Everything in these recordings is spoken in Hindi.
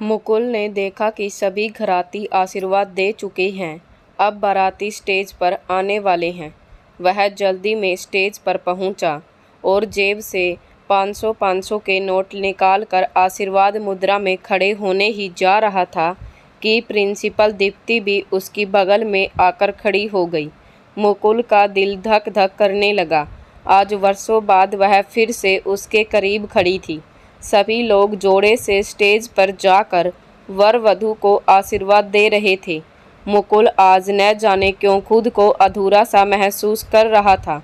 मुकुल ने देखा कि सभी घराती आशीर्वाद दे चुके हैं। अब बाराती स्टेज पर आने वाले हैं। वह जल्दी में स्टेज पर पहुंचा और जेब से 500 के नोट निकालकर आशीर्वाद मुद्रा में खड़े होने ही जा रहा था कि प्रिंसिपल दीप्ति भी उसकी बगल में आकर खड़ी हो गई। मुकुल का दिल धक धक करने लगा। आज वर्षों बाद वह फिर से उसके करीब खड़ी थी। सभी लोग जोड़े से स्टेज पर जाकर वर वधू को आशीर्वाद दे रहे थे। मुकुल आज न जाने क्यों खुद को अधूरा सा महसूस कर रहा था।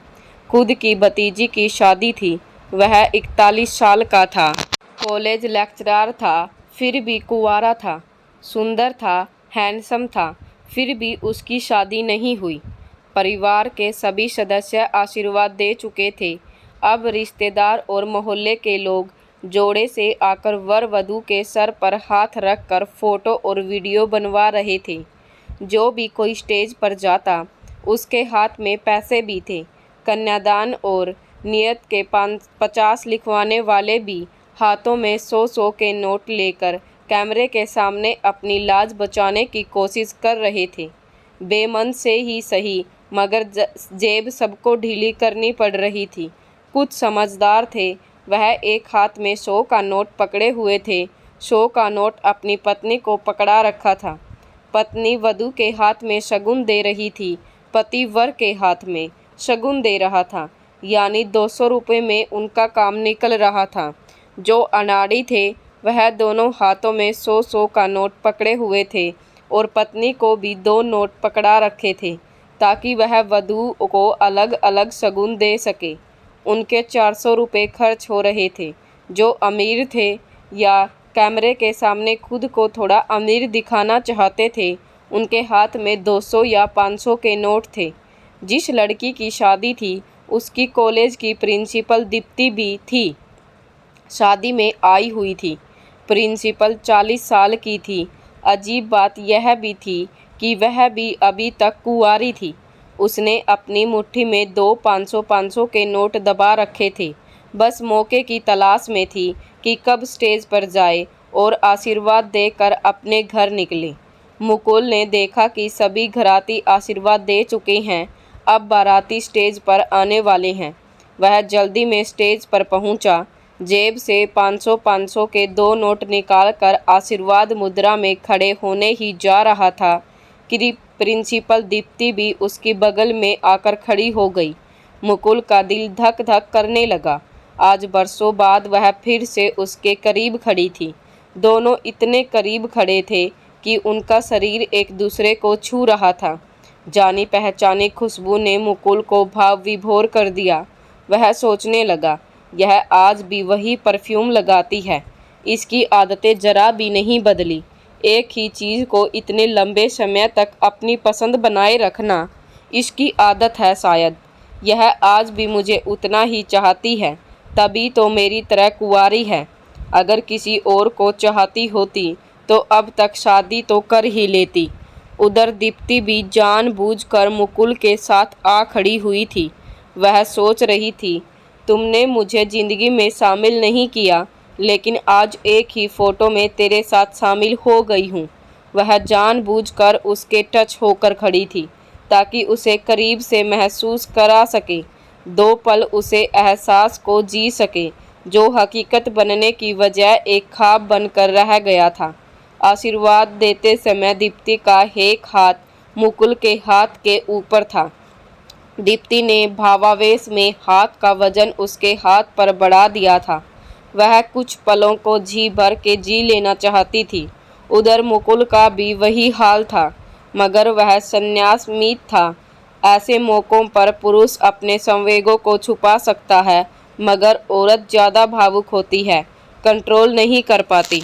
खुद की भतीजी की शादी थी। वह 41 साल का था, कॉलेज लेक्चरर था, फिर भी कुंवारा था, सुंदर था, हैंडसम था, फिर भी उसकी शादी नहीं हुई। परिवार के सभी सदस्य आशीर्वाद दे चुके थे। अब रिश्तेदार और मोहल्ले के लोग जोड़े से आकर वर वधू के सर पर हाथ रखकर फोटो और वीडियो बनवा रहे थे। जो भी कोई स्टेज पर जाता उसके हाथ में पैसे भी थे। कन्यादान और नियत के 50 लिखवाने वाले भी हाथों में 100 के नोट लेकर कैमरे के सामने अपनी लाज बचाने की कोशिश कर रहे थे। बेमन से ही सही, मगर जेब सबको ढीली करनी पड़ रही थी। कुछ समझदार थे। वह एक हाथ में 100 का नोट पकड़े हुए थे। 100 का नोट अपनी पत्नी को पकड़ा रखा था। पत्नी वधू के हाथ में शगुन दे रही थी। पति वर के हाथ में शगुन दे रहा था। यानी 200 रुपये में उनका काम निकल रहा था। जो अनाड़ी थे वह दोनों हाथों में 100 का नोट पकड़े हुए थे और पत्नी को भी 2 नोट पकड़ा रखे थे ताकि वह वधू को अलग अलग शगुन दे सके। उनके 400 रुपये खर्च हो रहे थे। जो अमीर थे या कैमरे के सामने खुद को थोड़ा अमीर दिखाना चाहते थे, उनके हाथ में 200 या 500 के नोट थे। जिस लड़की की शादी थी उसकी कॉलेज की प्रिंसिपल दीप्ति भी थी। शादी में आई हुई थी। प्रिंसिपल 40 साल की थी। अजीब बात यह भी थी कि वह भी अभी तक कुंवारी थी। उसने अपनी मुट्ठी में 2 500 के नोट दबा रखे थे। बस मौके की तलाश में थी कि कब स्टेज पर जाए और आशीर्वाद देकर अपने घर निकले। मुकुल ने देखा कि सभी घराती आशीर्वाद दे चुके हैं। अब बाराती स्टेज पर आने वाले हैं। वह जल्दी में स्टेज पर पहुंचा। जेब से 500 के 2 नोट निकालकर आशीर्वाद मुद्रा में खड़े होने ही जा रहा था कि प्रिंसिपल दीप्ति भी उसकी बगल में आकर खड़ी हो गई। मुकुल का दिल धक धक करने लगा। आज बरसों बाद वह फिर से उसके करीब खड़ी थी। दोनों इतने करीब खड़े थे कि उनका शरीर एक दूसरे को छू रहा था। जानी पहचानी खुशबू ने मुकुल को भाव विभोर कर दिया। वह सोचने लगा, यह आज भी वही परफ्यूम लगाती है। इसकी आदतें जरा भी नहीं बदली। एक ही चीज़ को इतने लंबे समय तक अपनी पसंद बनाए रखना इसकी आदत है शायद। यह आज भी मुझे उतना ही चाहती है, तभी तो मेरी तरह कुंवारी है। अगर किसी और को चाहती होती तो अब तक शादी तो कर ही लेती। उधर दीप्ति भी जानबूझकर मुकुल के साथ आ खड़ी हुई थी। वह सोच रही थी, तुमने मुझे ज़िंदगी में शामिल नहीं किया, लेकिन आज एक ही फ़ोटो में तेरे साथ शामिल हो गई हूँ। वह जानबूझकर उसके टच होकर खड़ी थी ताकि उसे करीब से महसूस करा सके। 2 पल उसे एहसास को जी सके जो हकीकत बनने की बजाय एक ख्वाब बनकर रह गया था। आशीर्वाद देते समय दीप्ति का एक हाथ मुकुल के हाथ के ऊपर था। दीप्ति ने भावावेश में हाथ का वजन उसके हाथ पर बढ़ा दिया था। वह कुछ पलों को जी भर के जी लेना चाहती थी। उधर मुकुल का भी वही हाल था, मगर वह संन्यासमीत था। ऐसे मौक़ों पर पुरुष अपने संवेगों को छुपा सकता है, मगर औरत ज़्यादा भावुक होती है, कंट्रोल नहीं कर पाती।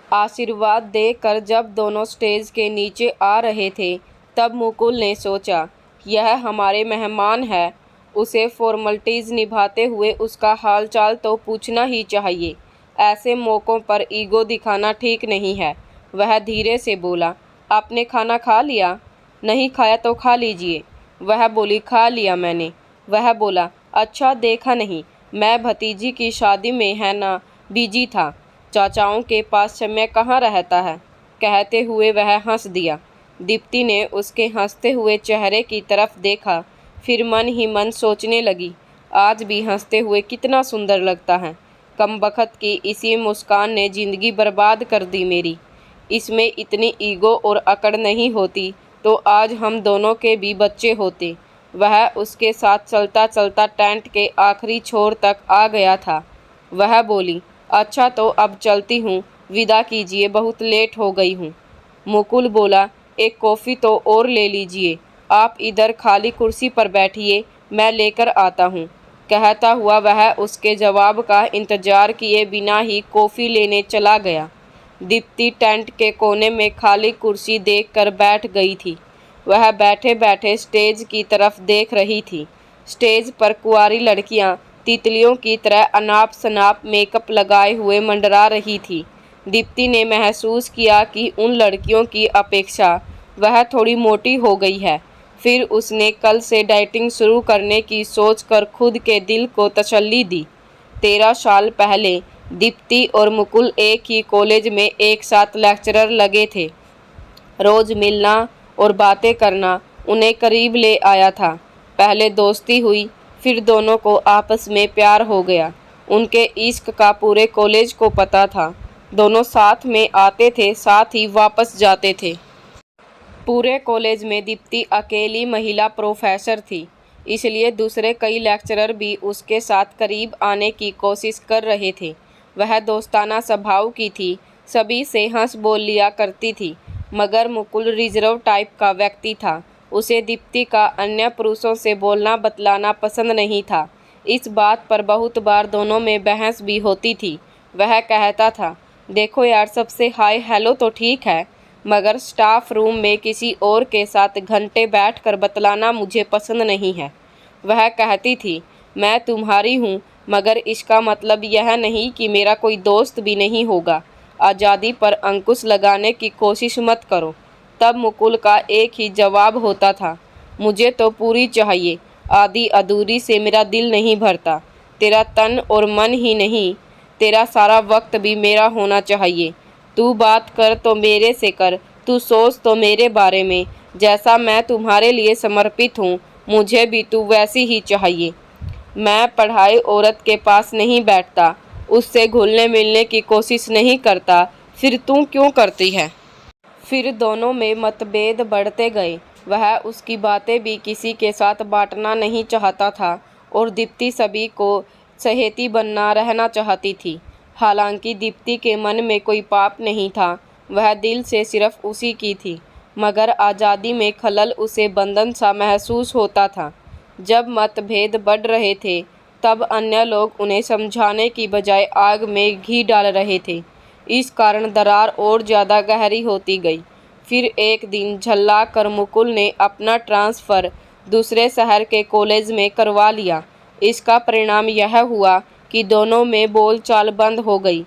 आशीर्वाद देकर जब दोनों स्टेज के नीचे आ रहे थे, तब मुकुल ने सोचा, यह हमारे मेहमान है। उसे फॉर्मलिटीज़ निभाते हुए उसका हालचाल तो पूछना ही चाहिए। ऐसे मौक़ों पर ईगो दिखाना ठीक नहीं है। वह धीरे से बोला, आपने खाना खा लिया? नहीं खाया तो खा लीजिए। वह बोली, खा लिया मैंने। वह बोला, अच्छा देखा नहीं, मैं भतीजी की शादी में है ना बिजी था। चाचाओं के पास समय कहाँ रहता है, कहते हुए वह हंस दिया। दीप्ति ने उसके हंसते हुए चेहरे की तरफ देखा, फिर मन ही मन सोचने लगी, आज भी हंसते हुए कितना सुंदर लगता है। कमबख्त की इसी मुस्कान ने ज़िंदगी बर्बाद कर दी मेरी। इसमें इतनी ईगो और अकड़ नहीं होती तो आज हम दोनों के भी बच्चे होते। वह उसके साथ चलता चलता टेंट के आखिरी छोर तक आ गया था। वह बोली, अच्छा तो अब चलती हूँ, विदा कीजिए, बहुत लेट हो गई हूँ। मुकुल बोला, एक कॉफ़ी तो और ले लीजिए, आप इधर खाली कुर्सी पर बैठिए, मैं लेकर आता हूँ। कहता हुआ वह उसके जवाब का इंतज़ार किए बिना ही कॉफ़ी लेने चला गया। दीप्ति टेंट के कोने में खाली कुर्सी देखकर बैठ गई थी। वह बैठे बैठे स्टेज की तरफ देख रही थी। स्टेज पर कुंवारी लड़कियां तितलियों की तरह अनाप शनाप मेकअप लगाए हुए मंडरा रही थी। दीप्ति ने महसूस किया कि उन लड़कियों की अपेक्षा वह थोड़ी मोटी हो गई है। फिर उसने कल से डाइटिंग शुरू करने की सोचकर खुद के दिल को तसल्ली दी। 13 साल पहले दीप्ति और मुकुल एक ही कॉलेज में एक साथ लेक्चरर लगे थे। रोज़ मिलना और बातें करना उन्हें करीब ले आया था। पहले दोस्ती हुई, फिर दोनों को आपस में प्यार हो गया। उनके इश्क का पूरे कॉलेज को पता था। दोनों साथ में आते थे, साथ ही वापस जाते थे। पूरे कॉलेज में दीप्ति अकेली महिला प्रोफेसर थी, इसलिए दूसरे कई लेक्चरर भी उसके साथ करीब आने की कोशिश कर रहे थे। वह दोस्ताना स्वभाव की थी, सभी से हंस बोल लिया करती थी, मगर मुकुल रिजर्व टाइप का व्यक्ति था। उसे दीप्ति का अन्य पुरुषों से बोलना बतलाना पसंद नहीं था। इस बात पर बहुत बार दोनों में बहस भी होती थी। वह कहता था, देखो यार, सबसे हाय हेलो तो ठीक है, मगर स्टाफ रूम में किसी और के साथ घंटे बैठकर बतलाना मुझे पसंद नहीं है। वह कहती थी, मैं तुम्हारी हूँ, मगर इसका मतलब यह नहीं कि मेरा कोई दोस्त भी नहीं होगा। आज़ादी पर अंकुश लगाने की कोशिश मत करो। तब मुकुल का एक ही जवाब होता था, मुझे तो पूरी चाहिए, आधी अधूरी से मेरा दिल नहीं भरता। तेरा तन और मन ही नहीं, तेरा सारा वक्त भी मेरा होना चाहिए। तू बात कर तो मेरे से कर, तू सोच तो मेरे बारे में। जैसा मैं तुम्हारे लिए समर्पित हूँ, मुझे भी तू वैसी ही चाहिए। मैं पढ़ाई औरत के पास नहीं बैठता, उससे घुलने मिलने की कोशिश नहीं करता, फिर तू क्यों करती है? फिर दोनों में मतभेद बढ़ते गए। वह उसकी बातें भी किसी के साथ बांटना नहीं चाहता था और दीप्ति सभी को सहेती बनना रहना चाहती थी। हालांकि दीप्ति के मन में कोई पाप नहीं था, वह दिल से सिर्फ उसी की थी, मगर आज़ादी में खलल उसे बंधन सा महसूस होता था। जब मतभेद बढ़ रहे थे, तब अन्य लोग उन्हें समझाने की बजाय आग में घी डाल रहे थे। इस कारण दरार और ज़्यादा गहरी होती गई। फिर एक दिन झल्ला कर मुकुल ने अपना ट्रांसफ़र दूसरे शहर के कॉलेज में करवा लिया। इसका परिणाम यह हुआ कि दोनों में बोलचाल बंद हो गई।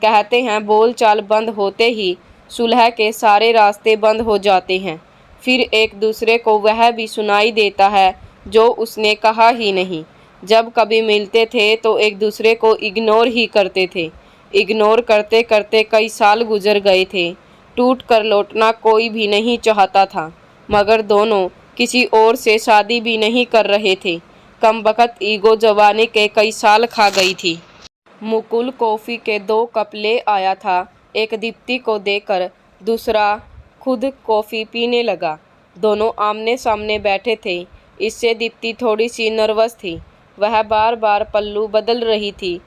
कहते हैं, बोलचाल बंद होते ही सुलह के सारे रास्ते बंद हो जाते हैं। फिर एक दूसरे को वह भी सुनाई देता है जो उसने कहा ही नहीं। जब कभी मिलते थे तो एक दूसरे को इग्नोर ही करते थे। इग्नोर करते करते कई साल गुजर गए थे। टूट कर लौटना कोई भी नहीं चाहता था, मगर दोनों किसी और से शादी भी नहीं कर रहे थे। कमबख्त ईगो जवानी के कई साल खा गई थी। मुकुल कॉफ़ी के 2 कप ले आया था, एक दीप्ति को देकर दूसरा खुद कॉफ़ी पीने लगा। दोनों आमने सामने बैठे थे, इससे दीप्ति थोड़ी सी नर्वस थी। वह बार बार पल्लू बदल रही थी।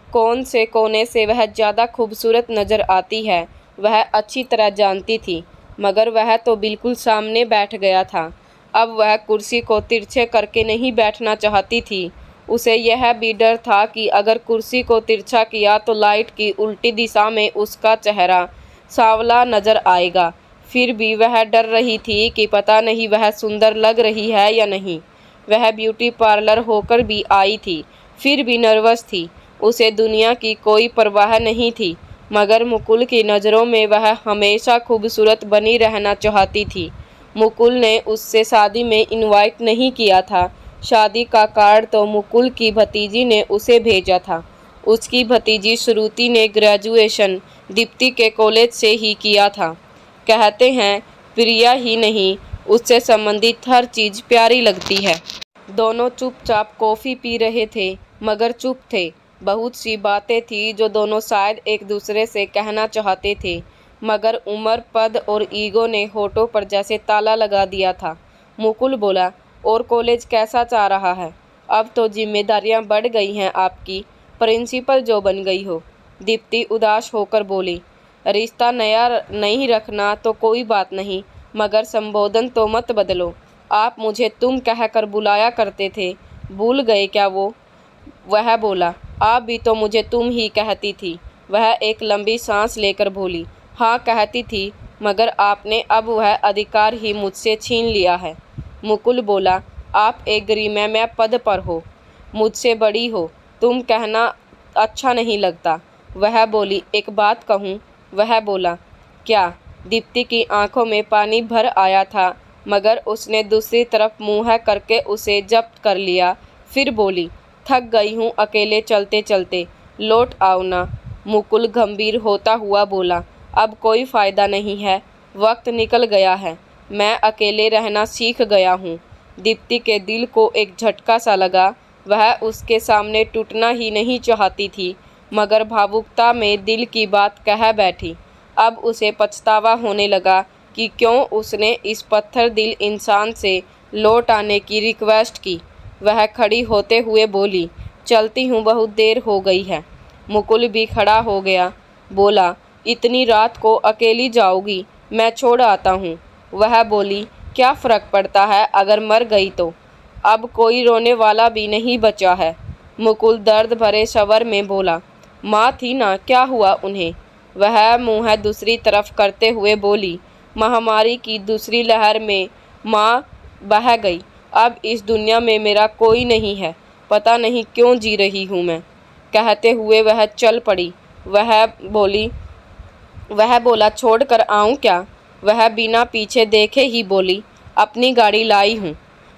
कौन से कोने से वह ज़्यादा खूबसूरत नज़र आती है वह अच्छी तरह जानती थी, मगर वह तो बिल्कुल सामने बैठ गया था। अब वह कुर्सी को तिरछे करके नहीं बैठना चाहती थी। उसे यह भी डर था कि अगर कुर्सी को तिरछा किया तो लाइट की उल्टी दिशा में उसका चेहरा सांवला नज़र आएगा। फिर भी वह डर रही थी कि पता नहीं वह सुंदर लग रही है या नहीं। वह ब्यूटी पार्लर होकर भी आई थी, फिर भी नर्वस थी। उसे दुनिया की कोई परवाह नहीं थी, मगर मुकुल की नज़रों में वह हमेशा खूबसूरत बनी रहना चाहती थी। मुकुल ने उससे शादी में इनवाइट नहीं किया था। शादी का कार्ड तो मुकुल की भतीजी ने उसे भेजा था। उसकी भतीजी श्रुति ने ग्रेजुएशन दीप्ति के कॉलेज से ही किया था। कहते हैं प्रिया ही नहीं, उससे संबंधित हर चीज़ प्यारी लगती है। दोनों चुपचाप कॉफ़ी पी रहे थे, मगर चुप थे। बहुत सी बातें थी जो दोनों शायद एक दूसरे से कहना चाहते थे, मगर उम्र, पद और ईगो ने होठों पर जैसे ताला लगा दिया था। मुकुल बोला, और कॉलेज कैसा जा रहा है? अब तो जिम्मेदारियां बढ़ गई हैं आपकी, प्रिंसिपल जो बन गई हो। दीप्ति उदास होकर बोली, रिश्ता नया नहीं रखना तो कोई बात नहीं, मगर संबोधन तो मत बदलो। आप मुझे तुम कहकर बुलाया करते थे, भूल गए क्या वो? वह बोला, आप भी तो मुझे तुम ही कहती थी। वह एक लंबी सांस लेकर बोली, हाँ कहती थी, मगर आपने अब वह अधिकार ही मुझसे छीन लिया है। मुकुल बोला, आप एक गरिमामय पद पर हो, मुझसे बड़ी हो, तुम कहना अच्छा नहीं लगता। वह बोली, एक बात कहूँ? वह बोला, क्या? दीप्ति की आंखों में पानी भर आया था, मगर उसने दूसरी तरफ मुँह करके उसे जब्त कर लिया। फिर बोली, थक गई हूँ अकेले चलते चलते, लौट आओ ना। मुकुल गंभीर होता हुआ बोला, अब कोई फ़ायदा नहीं है, वक्त निकल गया है, मैं अकेले रहना सीख गया हूँ। दीप्ति के दिल को एक झटका सा लगा। वह उसके सामने टूटना ही नहीं चाहती थी, मगर भावुकता में दिल की बात कह बैठी। अब उसे पछतावा होने लगा कि क्यों उसने इस पत्थर दिल इंसान से लौट आने की रिक्वेस्ट की। वह खड़ी होते हुए बोली, चलती हूँ, बहुत देर हो गई है। मुकुल भी खड़ा हो गया, बोला, इतनी रात को अकेली जाओगी? मैं छोड़ आता हूँ। वह बोली, क्या फ़र्क पड़ता है अगर मर गई तो? अब कोई रोने वाला भी नहीं बचा है। मुकुल दर्द भरे स्वर में बोला, माँ थी ना, क्या हुआ उन्हें? वह मुँह दूसरी तरफ करते हुए बोली, महामारी की दूसरी लहर में माँ बह गई। अब इस दुनिया में मेरा कोई नहीं है, पता नहीं क्यों जी रही हूँ मैं। कहते हुए वह चल पड़ी। वह बोला, छोड़ कर आऊँ क्या? वह बिना पीछे देखे ही बोली, अपनी गाड़ी लाई हूँ।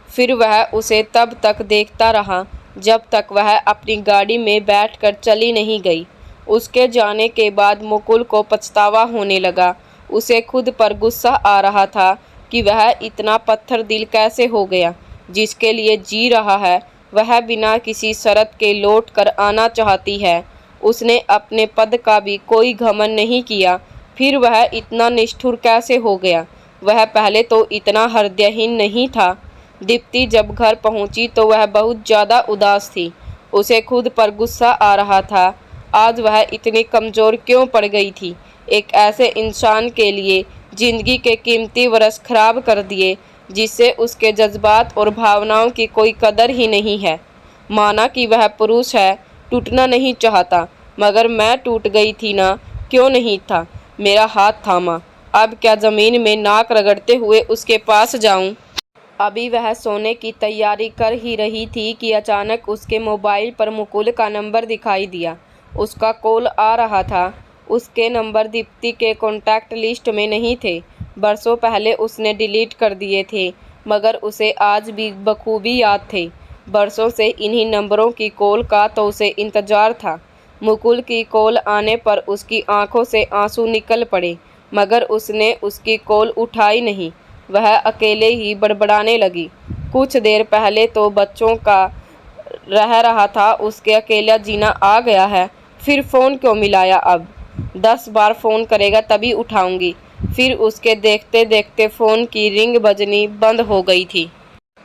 फिर वह उसे तब तक देखता रहा जब तक वह अपनी गाड़ी में बैठकर चली नहीं गई। उसके जाने के बाद मुकुल को पछतावा होने लगा। उसे खुद पर गुस्सा आ रहा था कि वह इतना पत्थर दिल कैसे हो गया। जिसके लिए जी रहा है वह बिना किसी शर्त के लौट कर आना चाहती है। उसने अपने पद का भी कोई घमंड नहीं किया, फिर वह इतना निष्ठुर कैसे हो गया? वह पहले तो इतना हृदयहीन नहीं था। दीप्ति जब घर पहुंची तो वह बहुत ज़्यादा उदास थी। उसे खुद पर गुस्सा आ रहा था। आज वह इतनी कमज़ोर क्यों पड़ गई थी? एक ऐसे इंसान के लिए जिंदगी के कीमती वर्ष खराब कर दिए जिससे उसके जज्बात और भावनाओं की कोई कदर ही नहीं है। माना कि वह पुरुष है, टूटना नहीं चाहता, मगर मैं टूट गई थी ना, क्यों नहीं था? मेरा हाथ थामा। अब क्या ज़मीन में नाक रगड़ते हुए उसके पास जाऊं? अभी वह सोने की तैयारी कर ही रही थी कि अचानक उसके मोबाइल पर मुकुल का नंबर दिखाई दिया। उसका कॉल आ रहा था। उसके नंबर दीप्ति के कॉन्टैक्ट लिस्ट में नहीं थे। बरसों पहले उसने डिलीट कर दिए थे, मगर उसे आज भी बखूबी याद थे। बरसों से इन्हीं नंबरों की कॉल का तो उसे इंतज़ार था। मुकुल की कॉल आने पर उसकी आंखों से आंसू निकल पड़े, मगर उसने उसकी कॉल उठाई नहीं। वह अकेले ही बड़बड़ाने लगी। कुछ देर पहले तो बच्चों का रह रहा था, उसके अकेला जीना आ गया है। फिर फ़ोन क्यों मिलाया? अब 10 बार फ़ोन करेगा तभी उठाऊंगी। फिर उसके देखते देखते फ़ोन की रिंग बजनी बंद हो गई थी।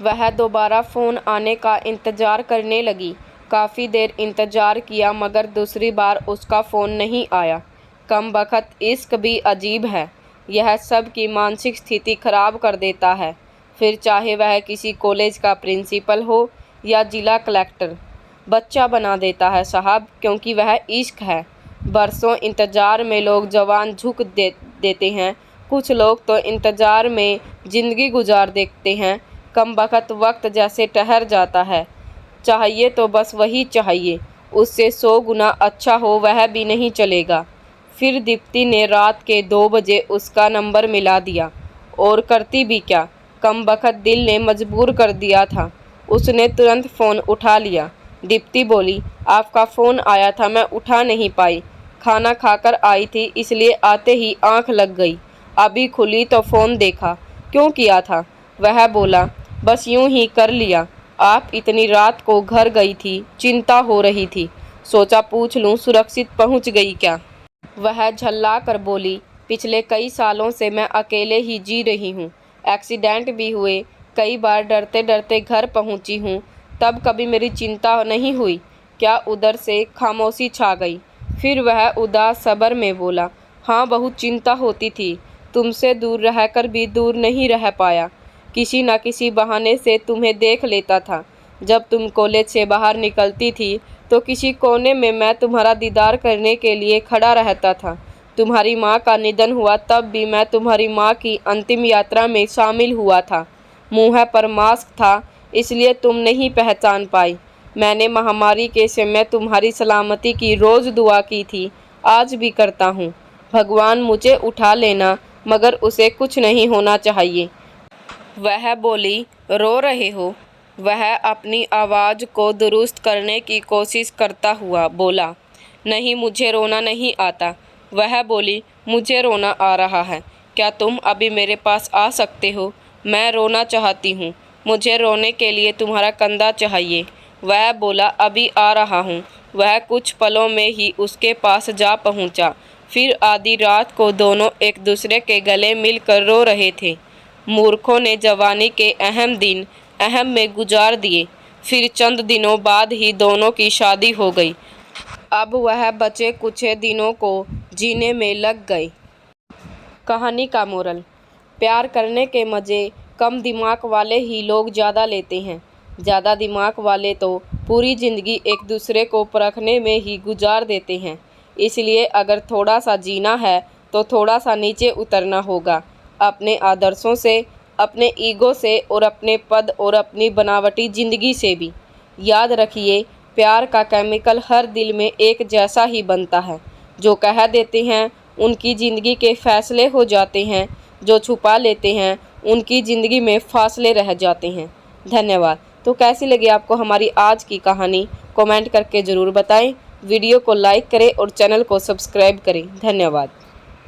वह दोबारा फ़ोन आने का इंतज़ार करने लगी। काफ़ी देर इंतज़ार किया, मगर दूसरी बार उसका फ़ोन नहीं आया। कमबख्त इश्क भी अजीब है, यह सब की मानसिक स्थिति खराब कर देता है। फिर चाहे वह किसी कॉलेज का प्रिंसिपल हो या जिला कलेक्टर, बच्चा बना देता है साहब, क्योंकि वह इश्क है। बरसों इंतज़ार में लोग जवान झुक देते हैं, कुछ लोग तो इंतज़ार में ज़िंदगी गुजार देते हैं। कमबख्त वक्त जैसे ठहर जाता है। चाहिए तो बस वही चाहिए, उससे 100 गुना अच्छा हो वह भी नहीं चलेगा। फिर दीप्ति ने रात के 2 बजे उसका नंबर मिला दिया, और करती भी क्या, कमबख्त दिल ने मजबूर कर दिया था। उसने तुरंत फ़ोन उठा लिया। दीप्ति बोली, आपका फ़ोन आया था, मैं उठा नहीं पाई। खाना खाकर आई थी इसलिए आते ही आंख लग गई। अभी खुली तो फ़ोन देखा। क्यों किया था? वह बोला, बस यूं ही कर लिया। आप इतनी रात को घर गई थी, चिंता हो रही थी, सोचा पूछ लूं सुरक्षित पहुंच गई क्या। वह झल्ला कर बोली, पिछले कई सालों से मैं अकेले ही जी रही हूँ। एक्सीडेंट भी हुए, कई बार डरते डरते घर पहुँची हूँ, तब कभी मेरी चिंता नहीं हुई क्या। उधर से खामोशी छा गई। फिर वह उदास सबर में बोला, हाँ बहुत चिंता होती थी, तुमसे दूर रहकर भी दूर नहीं रह पाया। किसी न किसी बहाने से तुम्हें देख लेता था। जब तुम कॉलेज से बाहर निकलती थी तो किसी कोने में मैं तुम्हारा दीदार करने के लिए खड़ा रहता था। तुम्हारी माँ का निधन हुआ तब भी मैं तुम्हारी माँ की अंतिम यात्रा में शामिल हुआ था। मुँह पर मास्क था इसलिए तुम नहीं पहचान पाई। मैंने महामारी के समय तुम्हारी सलामती की रोज़ दुआ की थी, आज भी करता हूँ। भगवान मुझे उठा लेना, मगर उसे कुछ नहीं होना चाहिए। वह बोली, रो रहे हो? वह अपनी आवाज़ को दुरुस्त करने की कोशिश करता हुआ बोला, नहीं मुझे रोना नहीं आता। वह बोली, मुझे रोना आ रहा है, क्या तुम अभी मेरे पास आ सकते हो? मैं रोना चाहती हूँ, मुझे रोने के लिए तुम्हारा कंधा चाहिए। वह बोला, अभी आ रहा हूँ। वह कुछ पलों में ही उसके पास जा पहुँचा। फिर आधी रात को दोनों एक दूसरे के गले मिलकर रो रहे थे। मूर्खों ने जवानी के अहम दिन अहम में गुजार दिए। फिर चंद दिनों बाद ही दोनों की शादी हो गई। अब वह बचे कुछ दिनों को जीने में लग गए। कहानी का मोरल, प्यार करने के मज़े कम दिमाग वाले ही लोग ज़्यादा लेते हैं। ज़्यादा दिमाग वाले तो पूरी ज़िंदगी एक दूसरे को परखने में ही गुजार देते हैं। इसलिए अगर थोड़ा सा जीना है तो थोड़ा सा नीचे उतरना होगा, अपने आदर्शों से, अपने ईगो से और अपने पद और अपनी बनावटी ज़िंदगी से भी। याद रखिए, प्यार का केमिकल हर दिल में एक जैसा ही बनता है। जो कह देते हैं उनकी ज़िंदगी के फैसले हो जाते हैं, जो छुपा लेते हैं उनकी ज़िंदगी में फासले रह जाते हैं। धन्यवाद। तो कैसी लगी आपको हमारी आज की कहानी, कमेंट करके ज़रूर बताएं। वीडियो को लाइक करें और चैनल को सब्सक्राइब करें। धन्यवाद।